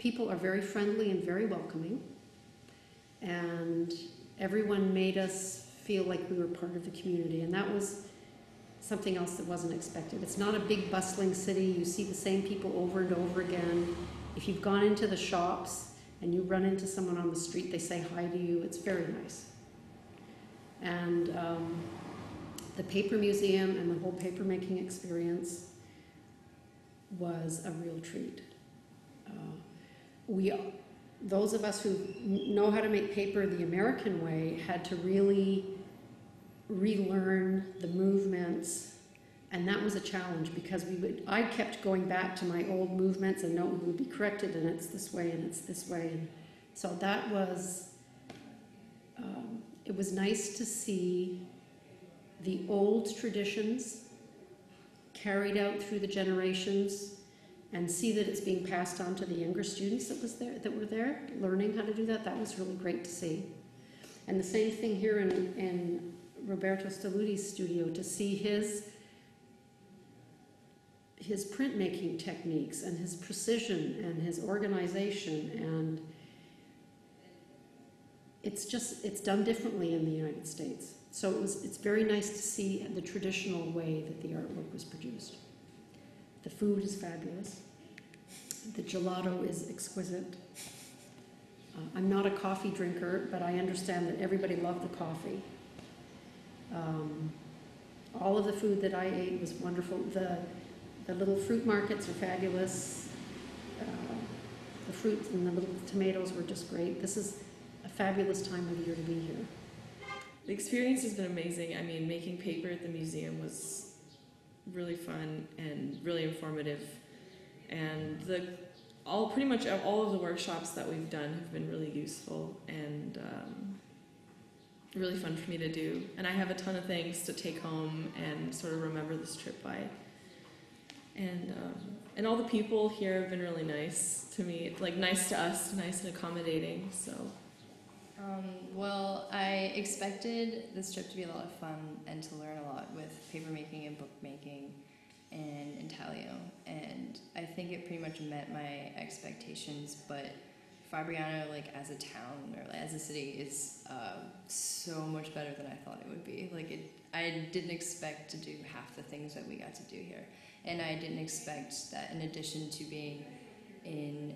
people are very friendly and very welcoming, and everyone made us feel like we were part of the community, and that was something else that wasn't expected. It's not a big bustling city. You see the same people over and over again. If you've gone into the shops and you run into someone on the street, they say hi to you. It's very nice. And the paper museum and the whole paper making experience was a real treat. Those of us who know how to make paper the American way had to really relearn the movements, and that was a challenge because I kept going back to my old movements and no, it would be corrected and it's this way and it's this way. And so that was, it was nice to see the old traditions carried out through the generations and see that it's being passed on to the younger students that were there, learning how to do that. That was really great to see. And the same thing here in Roberto Stelluti's studio, to see his printmaking techniques and his precision and his organization, and it's done differently in the United States. So it's very nice to see the traditional way that the artwork was produced. The food is fabulous. The gelato is exquisite. I'm not a coffee drinker, but I understand that everybody loved the coffee. All of the food that I ate was wonderful. The little fruit markets are fabulous. The fruits and the little tomatoes were just great. This is a fabulous time of year to be here. The experience has been amazing. I mean, making paper at the museum was really fun and really informative. And pretty much all of the workshops that we've done have been really useful and really fun for me to do. And I have a ton of things to take home and sort of remember this trip by. And all the people here have been really nice to me, like nice to us, nice and accommodating. So. Well, I expected this trip to be a lot of fun and to learn a lot with papermaking and bookmaking and intaglio, and I think it pretty much met my expectations. But Fabriano, like as a town or as a city, is so much better than I thought it would be. I didn't expect to do half the things that we got to do here, and I didn't expect that in addition to being in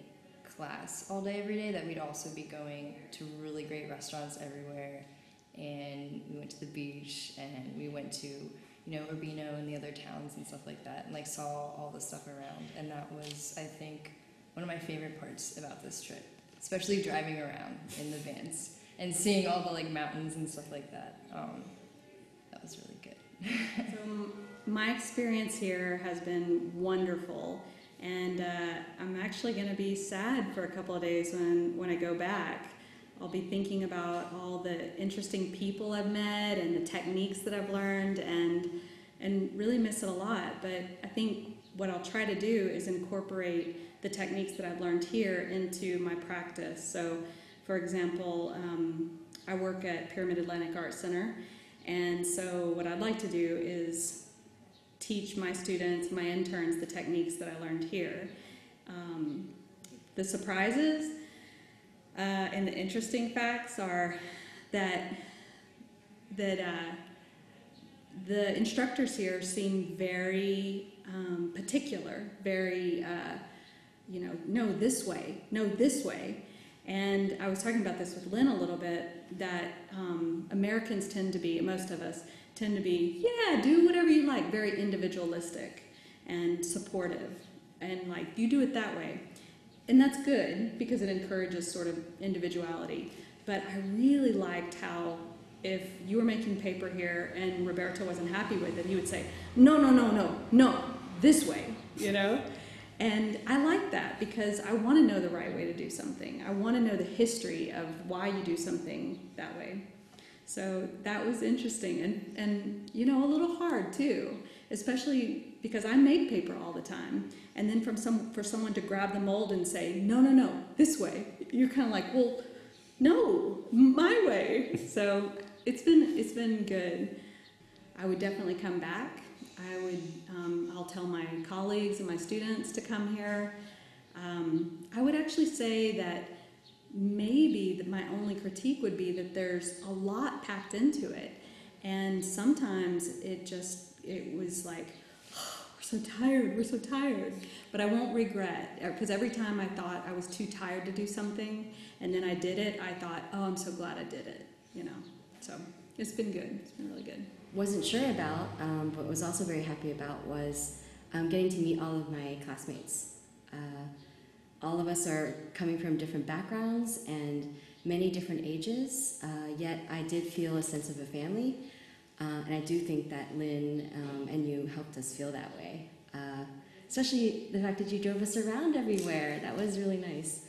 class all day every day, that we'd also be going to really great restaurants everywhere. And we went to the beach, and we went to Urbino and the other towns and stuff like that, and saw all the stuff around. And that was, I think, one of my favorite parts about this trip, especially driving around in the vans and seeing all the mountains and stuff like that. That was really good. So my experience here has been wonderful. And I'm actually going to be sad for a couple of days when I go back. I'll be thinking about all the interesting people I've met and the techniques that I've learned and really miss it a lot. But I think what I'll try to do is incorporate the techniques that I've learned here into my practice. So, for example, I work at Pyramid Atlantic Art Center, and so what I'd like to do is teach my students, my interns, the techniques that I learned here. The surprises and the interesting facts are that the instructors here seem very particular, very, no, this way. And I was talking about this with Lynn a little bit, that Americans tend to be, most of us, tend to be, yeah, do whatever you like, very individualistic and supportive, and you do it that way. And that's good because it encourages sort of individuality. But I really liked how if you were making paper here and Roberto wasn't happy with it, he would say, no, this way, And I like that because I want to know the right way to do something. I want to know the history of why you do something that way. So that was interesting and a little hard too, especially because I make paper all the time. And then for someone to grab the mold and say, no, this way, you're kind of like, well, no, my way. So it's been good. I would definitely come back. I'll tell my colleagues and my students to come here. I would actually say that maybe my only critique would be that there's a lot packed into it. And sometimes it was like, oh, we're so tired. But I won't regret, because every time I thought I was too tired to do something, and then I did it, I thought, oh, I'm so glad I did it, So it's been good. It's been really good. Wasn't sure about, but was also very happy about was getting to meet all of my classmates. All of us are coming from different backgrounds and many different ages, yet I did feel a sense of a family, and I do think that Lynn and you helped us feel that way. Especially the fact that you drove us around everywhere. That was really nice.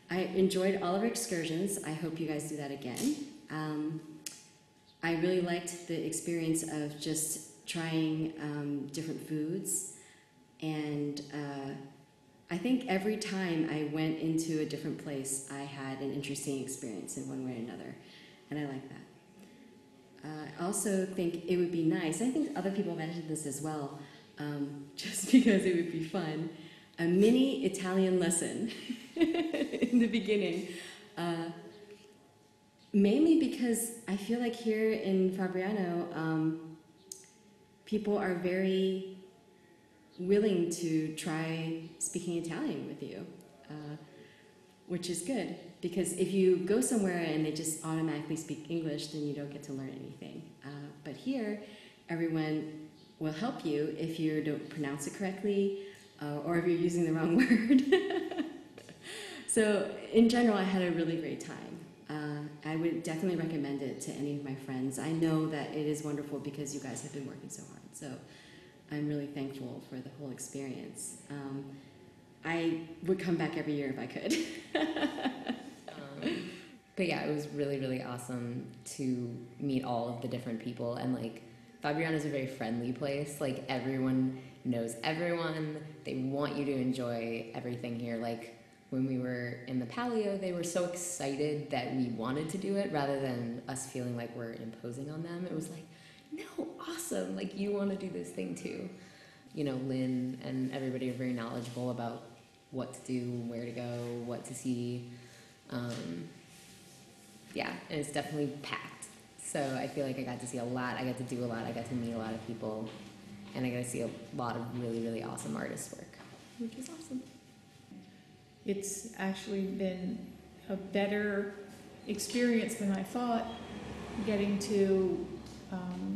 I enjoyed all of our excursions. I hope you guys do that again. I really liked the experience of just trying different foods, and I think every time I went into a different place, I had an interesting experience in one way or another, and I like that. I also think it would be nice, I think other people mentioned this as well, just because it would be fun, a mini Italian lesson in the beginning. Mainly because I feel like here in Fabriano, people are very willing to try speaking Italian with you, which is good. Because if you go somewhere and they just automatically speak English, then you don't get to learn anything. But here, everyone will help you if you don't pronounce it correctly, or if you're using the wrong word. So in general, I had a really great time. I would definitely recommend it to any of my friends. I know that it is wonderful because you guys have been working so hard. So I'm really thankful for the whole experience. I would come back every year if I could. But yeah, it was really, really awesome to meet all of the different people. And like, Fabriano is a very friendly place. Like, everyone knows everyone. They want you to enjoy everything here. Like, when we were in the Palio, they were so excited that we wanted to do it rather than us feeling like we're imposing on them. It was like, no, awesome. Like, you want to do this thing too. Lynn and everybody are very knowledgeable about what to do, where to go, what to see. Yeah, and it's definitely packed. So I feel like I got to see a lot. I got to do a lot. I got to meet a lot of people. And I got to see a lot of really, really awesome artist work, which is awesome. It's actually been a better experience than I thought, getting to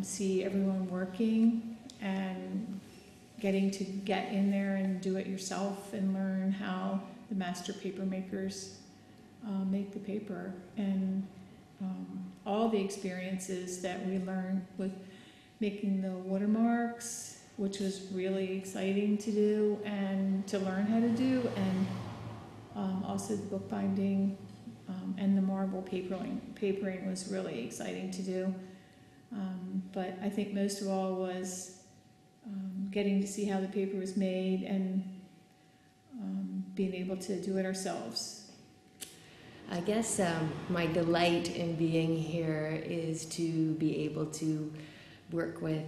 see everyone working and getting to get in there and do it yourself and learn how the master paper makers make the paper, and all the experiences that we learned with making the watermarks, which was really exciting to do and to learn how to do, and also the bookbinding and the marble papering was really exciting to do. But I think most of all was getting to see how the paper was made and being able to do it ourselves. I guess my delight in being here is to be able to work with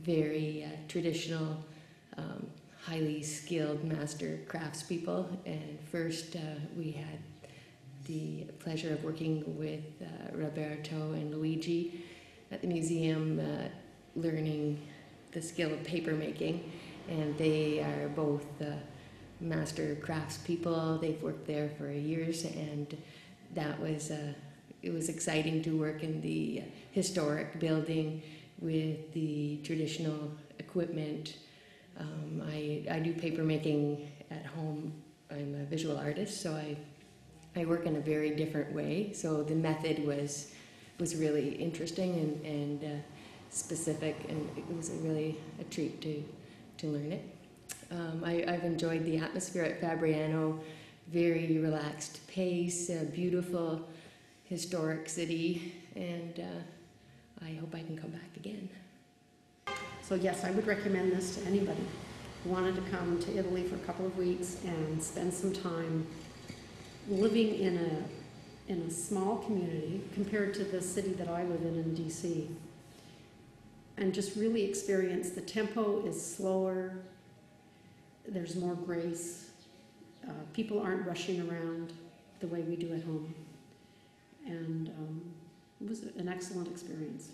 very traditional, highly skilled master craftspeople. And first we had the pleasure of working with Roberto and Luigi at the museum, learning the skill of paper making. And they are both master craftspeople. They've worked there for years, and that was it was exciting to work in the historic building with the traditional equipment. I do paper making at home. I'm a visual artist, so I work in a very different way. So the method was really interesting and specific, and it was really a treat to learn it. I've enjoyed the atmosphere at Fabriano, very relaxed pace, a beautiful historic city, and I hope I can come back again. So yes, I would recommend this to anybody who wanted to come to Italy for a couple of weeks and spend some time living in a small community compared to the city that I live in DC, and just really experience the tempo is slower, there's more grace, people aren't rushing around the way we do at home. And it was an excellent experience.